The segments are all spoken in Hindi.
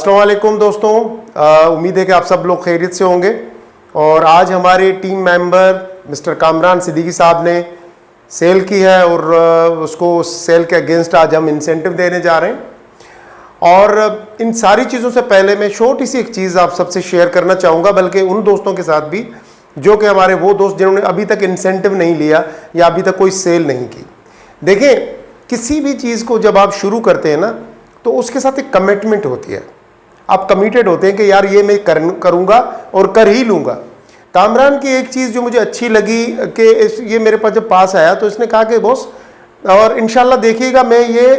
अस्सलाम वालेकुम दोस्तों, उम्मीद है कि आप सब लोग खैरियत से होंगे। और आज हमारे team member mister Kamran Siddiqui साहब ने सेल की है और उसको सेल के अगेंस्ट आज हम इंसेंटिव देने जा रहे हैं। और इन सारी चीज़ों से पहले मैं छोटी सी एक चीज़ आप सबसे शेयर करना चाहूँगा, बल्कि उन दोस्तों के साथ भी जो कि हमारे वो दोस्त जिन्होंने अभी तक इंसेंटिव नहीं लिया या अभी तक कोई सेल नहीं की। देखें, किसी भी चीज़ को जब आप शुरू करते हैं ना, तो उसके साथ एक कमिटमेंट होती है। आप कमिटेड होते हैं कि यार ये मैं करूँगा और कर ही लूँगा। कामरान की एक चीज़ जो मुझे अच्छी लगी कि ये मेरे पास जब पास आया तो इसने कहा कि बॉस, और इंशाल्लाह देखिएगा मैं ये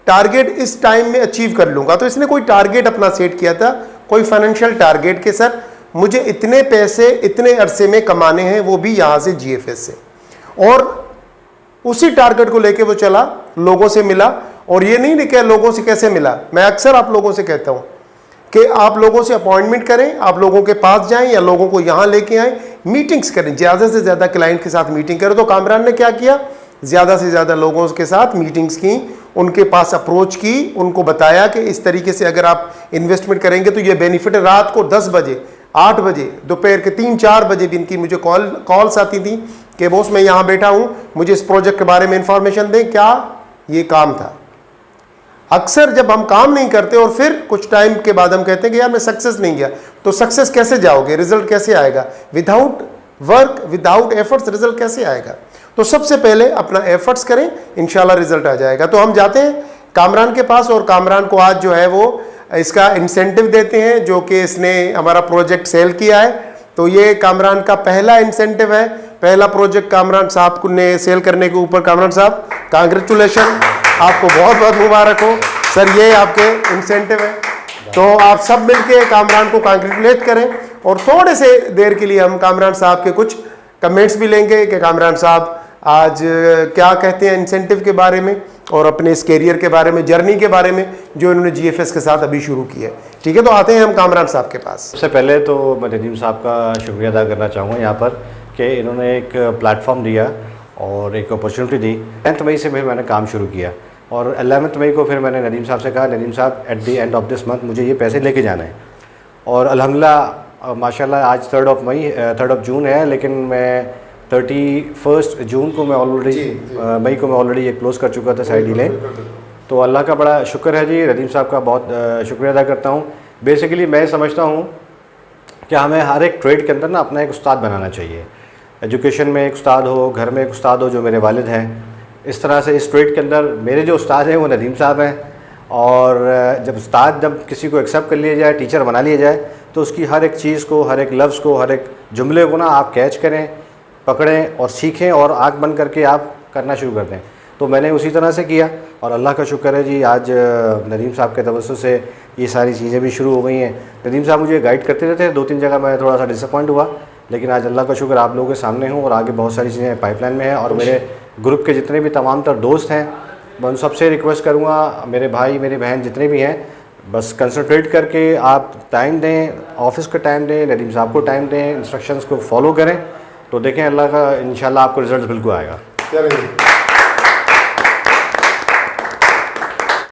टारगेट इस टाइम में अचीव कर लूँगा। तो इसने कोई टारगेट अपना सेट किया था, कोई फाइनेंशियल टारगेट के सर मुझे इतने पैसे इतने अरसे में कमाने हैं, वो भी यहाँ से GFS से। और उसी टारगेट को लेके वो चला, लोगों से मिला। और ये नहीं लिखा लोगों से कैसे मिला, मैं अक्सर आप लोगों से कहता हूँ कि आप लोगों से अपॉइंटमेंट करें, आप लोगों के पास जाएं या लोगों को यहाँ लेके आएँ, मीटिंग्स करें, ज़्यादा से ज़्यादा क्लाइंट के साथ मीटिंग करें। तो कामरान ने क्या किया, ज़्यादा से ज़्यादा लोगों के साथ मीटिंग्स की, उनके पास अप्रोच की, उनको बताया कि इस तरीके से अगर आप इन्वेस्टमेंट करेंगे तो ये बेनिफिट है। रात को 10 बजे, 8 बजे, दोपहर के 3-4 बजे भी इनकी मुझे कॉल्स आती थी कि बॉस मैं यहाँ बैठा हूँ, मुझे इस प्रोजेक्ट के बारे में इंफॉर्मेशन दें। क्या ये काम था। अक्सर जब हम काम नहीं करते और फिर कुछ टाइम के बाद हम कहते हैं कि यार मैं सक्सेस नहीं गया, तो सक्सेस कैसे जाओगे, रिजल्ट कैसे आएगा। Without work, without efforts result कैसे आएगा। तो सबसे पहले अपना एफर्ट्स करें, इंशाल्लाह रिजल्ट आ जाएगा। तो हम जाते हैं कामरान के पास और कामरान को आज जो है वो इसका इंसेंटिव देते हैं, जो कि इसने हमारा प्रोजेक्ट सेल किया है। तो ये कामरान का पहला इंसेंटिव है, पहला प्रोजेक्ट कामरान साहब को ने सेल करने के ऊपर। कामरान साहब कांग्रेचुलेशन, आपको बहुत बहुत मुबारक हो सर, ये आपके इंसेंटिव है। तो आप सब मिलके कामरान को कांग्रेचुलेट करें। और थोड़े से देर के लिए हम कामरान साहब के कुछ कमेंट्स भी लेंगे कि कामरान साहब आज क्या कहते हैं इंसेंटिव के बारे में और अपने इस कैरियर के बारे में, जर्नी के बारे में जो इन्होंने GFS के साथ अभी शुरू की है। ठीक है, तो आते हैं हम कामरान साहब के पास। सबसे पहले तो मैं नदीम साहब का शुक्रिया अदा करना चाहूँगा यहाँ पर कि इन्होंने एक प्लेटफॉर्म दिया और एक अपॉर्चुनिटी दी। 10 मई से फिर मैंने काम शुरू किया और 11 मई को फिर मैंने नदीम साहब से कहा, नदीम साहब at the end of this month मुझे ये पैसे लेके जाना है। और अल्हम्दुलिल्लाह माशाल्लाह आज 3 जून है, लेकिन मैं 31 जून को मैं ऑलरेडी मई को मैं ऑलरेडी ये क्लोज़ कर चुका था सारी डीलें। तो अल्लाह का बड़ा शुक्र है जी, नदीम साहब का बहुत शुक्रिया अदा करता हूँ। बेसिकली मैं समझता हूँ कि हमें हर एक ट्रेड के अंदर ना अपना एक उस्ताद बनाना चाहिए। एजुकेशन में एक उस्ताद हो, घर में एक उस्ताद हो, जो मेरे वालिद हैं। इस तरह से इस ट्रेड के अंदर मेरे जो उस्ताद हैं वो नदीम साहब हैं। और जब किसी को एक्सेप्ट कर लिया जाए, टीचर बना लिया जाए, तो उसकी हर एक चीज़ को, हर एक लफ्ज़ को, हर एक जुमले को ना आप कैच करें, पकड़ें और सीखें और आँख बंद करके आप करना शुरू कर दें। तो मैंने उसी तरह से किया और अल्लाह का शुक्र है जी, आज नदीम साहब के तवज्जुह से ये सारी चीज़ें भी शुरू हो गई हैं। नदीम साहब मुझे गाइड करते रहते हैं, 2-3 जगह मैं थोड़ा सा डिसअपॉइंट हुआ, लेकिन आज अल्लाह का शुक्र आप लोगों के सामने हूँ और आगे बहुत सारी चीज़ें पाइपलाइन में हैं। और मेरे ग्रुप के जितने भी तमाम तर दोस्त हैं, मैं उन सबसे रिक्वेस्ट करूँगा, मेरे भाई मेरी बहन जितने भी हैं, बस कंसंट्रेट करके आप टाइम दें, ऑफिस का टाइम दें, नदीम साहब को टाइम दें, इंस्ट्रक्शंस को फॉलो करें। तो देखें अल्लाह का इंशाल्लाह आपको रिजल्ट बिल्कुल आएगा।